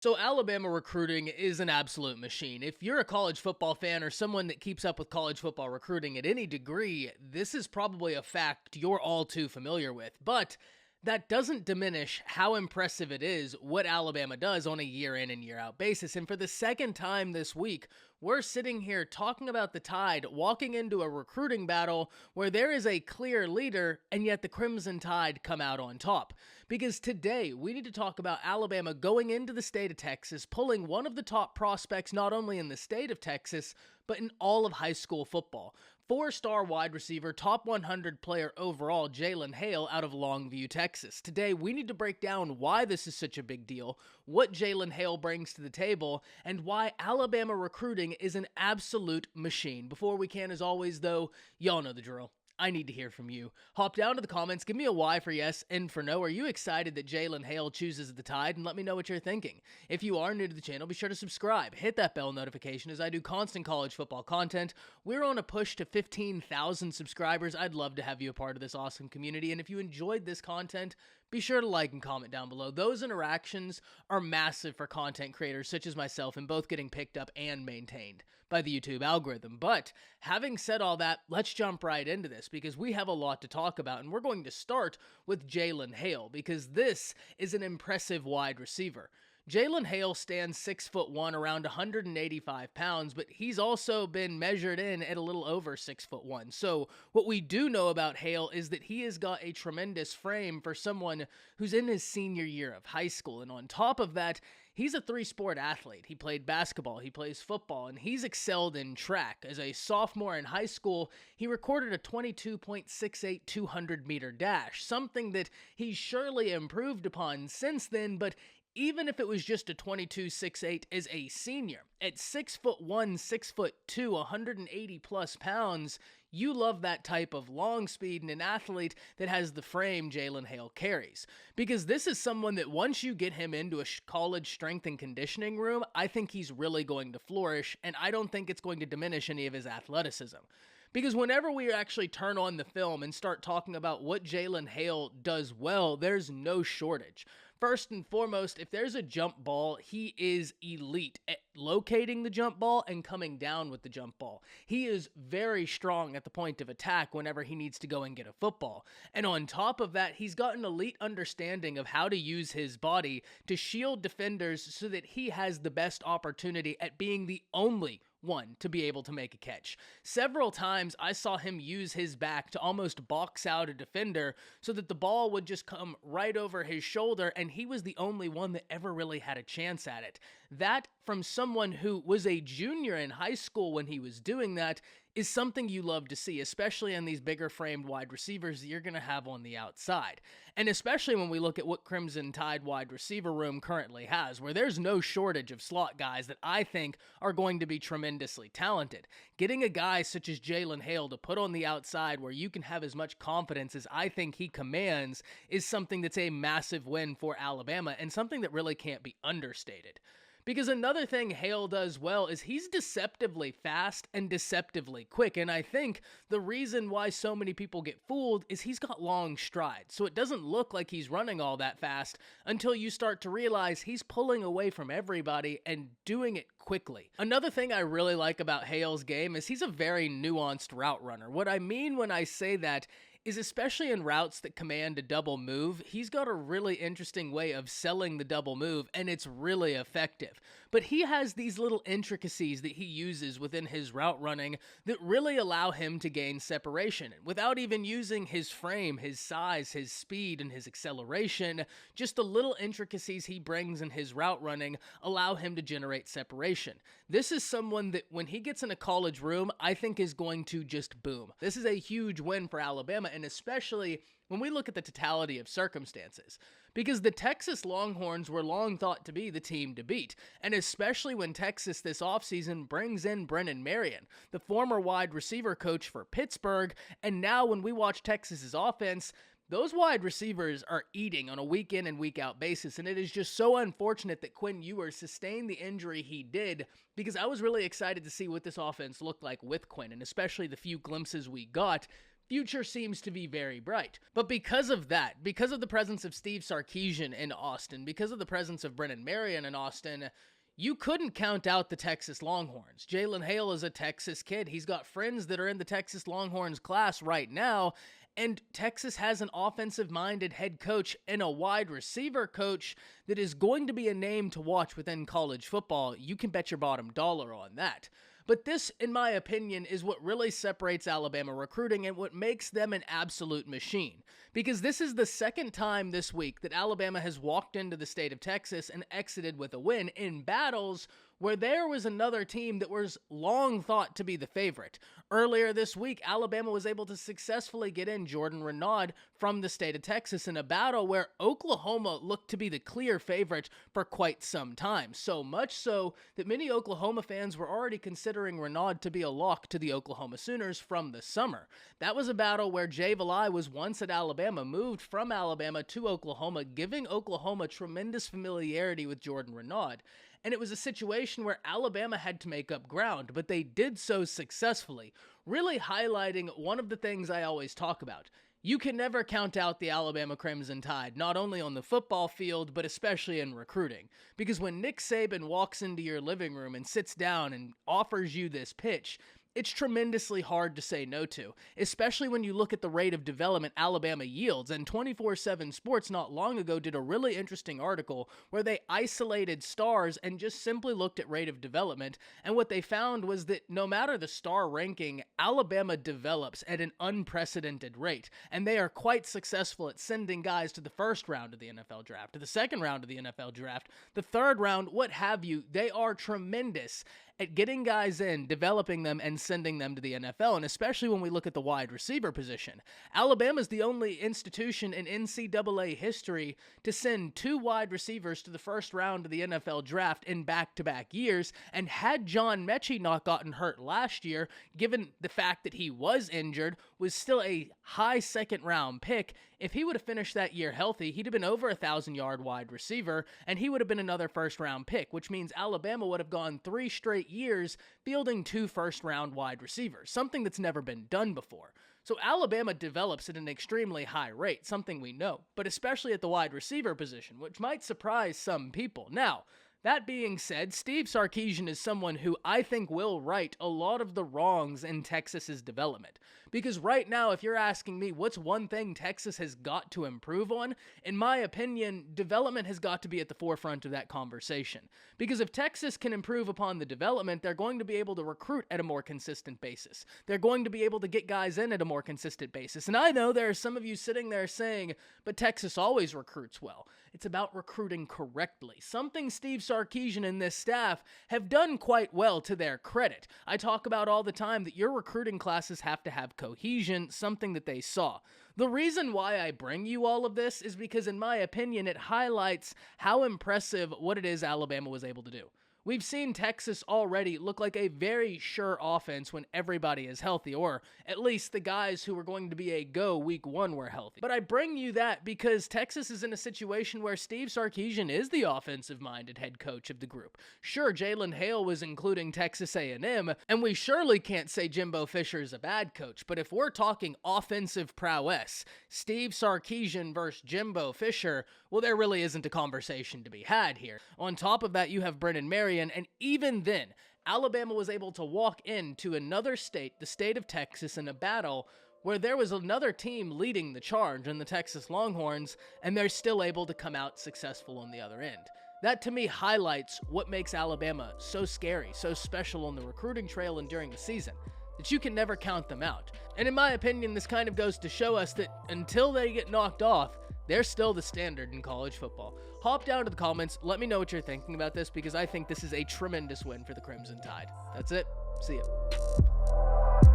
So, Alabama recruiting is an absolute machine. If you're a college football fan or someone that keeps up with college football recruiting at any degree, this is probably a fact you're all too familiar with. But that doesn't diminish how impressive it is what Alabama does on a year in and year out basis. And for the second time this week, we're sitting here talking about the Tide walking into a recruiting battle where there is a clear leader, and yet the Crimson Tide come out on top. Because today, we need to talk about Alabama going into the state of Texas, pulling one of the top prospects not only in the state of Texas, but in all of high school football. Four-star wide receiver, top 100 player overall, Jalen Hale out of Longview, Texas. Today, we need to break down why this is such a big deal, what Jalen Hale brings to the table, and why Alabama recruiting is an absolute machine. Before we can, as always, though, y'all know the drill. I need to hear from you. Hop down to the comments, give me a Y for yes, N for no. Are you excited that Jalen Hale chooses the Tide? And let me know what you're thinking. If you are new to the channel, be sure to subscribe. Hit that bell notification as I do constant college football content. We're on a push to 15,000 subscribers. I'd love to have you a part of this awesome community. And if you enjoyed this content, be sure to like and comment down below. Those interactions are massive for content creators such as myself in both getting picked up and maintained by the YouTube algorithm. But having said all that, let's jump right into this because we have a lot to talk about, and we're going to start with Jalen Hale because this is an impressive wide receiver. Jalen Hale stands 6'1", around 185 pounds, but he's also been measured in at a little over 6'1". So what we do know about Hale is that he has got a tremendous frame for someone who's in his senior year of high school. And on top of that, he's a three-sport athlete. He played basketball, he plays football, and he's excelled in track. As a sophomore in high school, he recorded a 22.68 200-meter dash, something that he's surely improved upon since then, but even if it was just a 22.68 as a senior, at 6'1", 6'2", 180 plus pounds, you love that type of long speed and an athlete that has the frame Jalen Hale carries. Because this is someone that once you get him into a college strength and conditioning room, I think he's really going to flourish, and I don't think it's going to diminish any of his athleticism. Because whenever we actually turn on the film and start talking about what Jalen Hale does well, there's no shortage. First and foremost, if there's a jump ball, he is elite at locating the jump ball and coming down with the jump ball. He is very strong at the point of attack whenever he needs to go and get a football. And on top of that, he's got an elite understanding of how to use his body to shield defenders so that he has the best opportunity at being the only one to be able to make a catch. Several times I saw him use his back to almost box out a defender so that the ball would just come right over his shoulder, and he was the only one that ever really had a chance at it. That, from someone who was a junior in high school when he was doing that, is something you love to see, especially in these bigger framed wide receivers that you're going to have on the outside. And especially when we look at what Crimson Tide wide receiver room currently has, where there's no shortage of slot guys that I think are going to be tremendously talented. Getting a guy such as Jalen Hale to put on the outside where you can have as much confidence as I think he commands is something that's a massive win for Alabama and something that really can't be understated. Because another thing Hale does well is he's deceptively fast and deceptively quick, and I think the reason why so many people get fooled is he's got long strides, so it doesn't look like he's running all that fast until you start to realize he's pulling away from everybody and doing it quickly. Another thing I really like about Hale's game is he's a very nuanced route runner. What I mean when I say that is especially in routes that command a double move, he's got a really interesting way of selling the double move, and it's really effective. But he has these little intricacies that he uses within his route running that really allow him to gain separation. Without even using his frame, his size, his speed, and his acceleration, just the little intricacies he brings in his route running allow him to generate separation. This is someone that when he gets in a college room, I think is going to just boom. This is a huge win for Alabama, and especially when we look at the totality of circumstances, because the Texas Longhorns were long thought to be the team to beat, and especially when Texas this offseason brings in Brennan Marion, the former wide receiver coach for Pittsburgh, and now when we watch Texas's offense, those wide receivers are eating on a week in and week out basis, and it is just so unfortunate that Quinn Ewers sustained the injury he did, because I was really excited to see what this offense looked like with Quinn, and especially the few glimpses we got. future seems to be very bright. But because of that, because of the presence of Steve Sarkisian in Austin, because of the presence of Brennan Marion in Austin, you couldn't count out the Texas Longhorns. Jalen Hale is a Texas kid. He's got friends that are in the Texas Longhorns class right now, and Texas has an offensive-minded head coach and a wide receiver coach that is going to be a name to watch within college football. You can bet your bottom dollar on that. But this, in my opinion, is what really separates Alabama recruiting and what makes them an absolute machine. Because this is the second time this week that Alabama has walked into the state of Texas and exited with a win in battles where there was another team that was long thought to be the favorite. Earlier this week, Alabama was able to successfully get in Jordan Renaud from the state of Texas in a battle where Oklahoma looked to be the clear favorite for quite some time. So much so that many Oklahoma fans were already considering Renaud to be a lock to the Oklahoma Sooners from the summer. That was a battle where Jay Valai was once at Alabama, moved from Alabama to Oklahoma, giving Oklahoma tremendous familiarity with Jordan Renaud. And it was a situation where Alabama had to make up ground, but they did so successfully, really highlighting one of the things I always talk about. You can never count out the Alabama Crimson Tide, not only on the football field, but especially in recruiting. Because when Nick Saban walks into your living room and sits down and offers you this pitch, it's tremendously hard to say no to, especially when you look at the rate of development Alabama yields. And 24/7 Sports not long ago did a really interesting article where they isolated stars and just simply looked at rate of development. And what they found was that no matter the star ranking, Alabama develops at an unprecedented rate. And they are quite successful at sending guys to the first round of the NFL draft, to the second round of the NFL draft, the third round, what have you. They are tremendous at getting guys in, developing them, and sending them to the NFL, and especially when we look at the wide receiver position. Alabama's the only institution in NCAA history to send 2 wide receivers to the first round of the NFL draft in back-to-back years, and had John Mechie not gotten hurt last year, given the fact that he was injured, was still a high second-round pick. If he would have finished that year healthy, he'd have been over a 1,000-yard wide receiver, and he would have been another first-round pick, which means Alabama would have gone 3 straight years fielding 2 first-round wide receivers, something that's never been done before. So Alabama develops at an extremely high rate, something we know, but especially at the wide receiver position, which might surprise some people. Now, that being said, Steve Sarkisian is someone who I think will right a lot of the wrongs in Texas's development. Because right now, if you're asking me what's one thing Texas has got to improve on, in my opinion, development has got to be at the forefront of that conversation. Because if Texas can improve upon the development, they're going to be able to recruit at a more consistent basis. They're going to be able to get guys in at a more consistent basis. And I know there are some of you sitting there saying, but Texas always recruits well. It's about recruiting correctly, something Steve Sarkisian and this staff have done quite well to their credit. I talk about all the time that your recruiting classes have to have cohesion, something that they saw. The reason why I bring you all of this is because, in my opinion, it highlights how impressive what it is Alabama was able to do. We've seen Texas already look like a very sure offense when everybody is healthy, or at least the guys who were going to be a go week 1 were healthy. But I bring you that because Texas is in a situation where Steve Sarkisian is the offensive-minded head coach of the group. Sure, Jalen Hale was including Texas A&M, and we surely can't say Jimbo Fisher is a bad coach, but if we're talking offensive prowess, Steve Sarkisian versus Jimbo Fisher, well, there really isn't a conversation to be had here. On top of that, you have Brennan Marion, and even then, Alabama was able to walk into another state, the state of Texas, in a battle where there was another team leading the charge in the Texas Longhorns, and they're still able to come out successful on the other end. That, to me, highlights what makes Alabama so scary, so special on the recruiting trail and during the season, that you can never count them out. And in my opinion, this kind of goes to show us that until they get knocked off, they're still the standard in college football. Hop down to the comments. Let me know what you're thinking about this, because I think this is a tremendous win for the Crimson Tide. That's it. See ya.